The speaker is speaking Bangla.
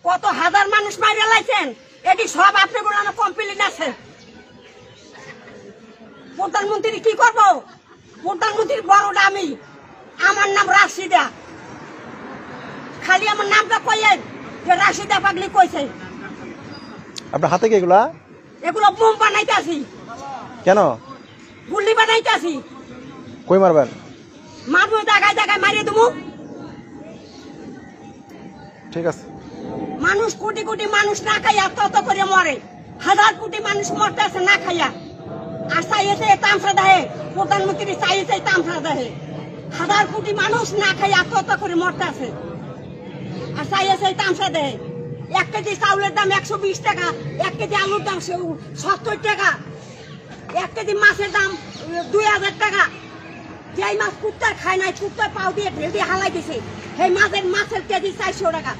কত হাজার মানুষ মারিয়া লাইছেন, এটি সব আপনি বলানো কমপ্লিট আছে। প্রধানমন্ত্রী কি করব? প্রধানমন্ত্রীর বড়টা আমি, আমার নাম রাশিদা। খালি আমার নামটা কইয়েন যে রাশিদা পাগলি কইছে। আপনার হাতে কি এগুলা? এগুলো বোম বানাইতেছি। কেন? গুলি বানাইতেছি। কই মারবেন? মারবো, জায়গায় জায়গায় মারিয়ে দেবো। ঠিক আছে। মানুষ কোটি কোটি মানুষ না খাইয়া তত করে মরে, হাজার কোটি মানুষ মরতে আছে না খাইয়া। আর চাইছে তামসা দেহে, প্রধানমন্ত্রী চাইছে তামসা দেহে। হাজার কোটি মানুষ না খাইয়া তত করে মরতে আছে, আর চাইছে তামসা দেহে। 1 কেজি চাউলের দাম 120 টাকা, 1 কেজি আলুর দাম 70 টাকা, 1 কেজি মাছের দাম 2000 টাকা। যেই মাছ কুত্তা খায় নাই, কুত্তা পাও দিয়ে ঢেল দিয়ে হালাই দিছে, সেই মাছের কেজি 400 টাকা।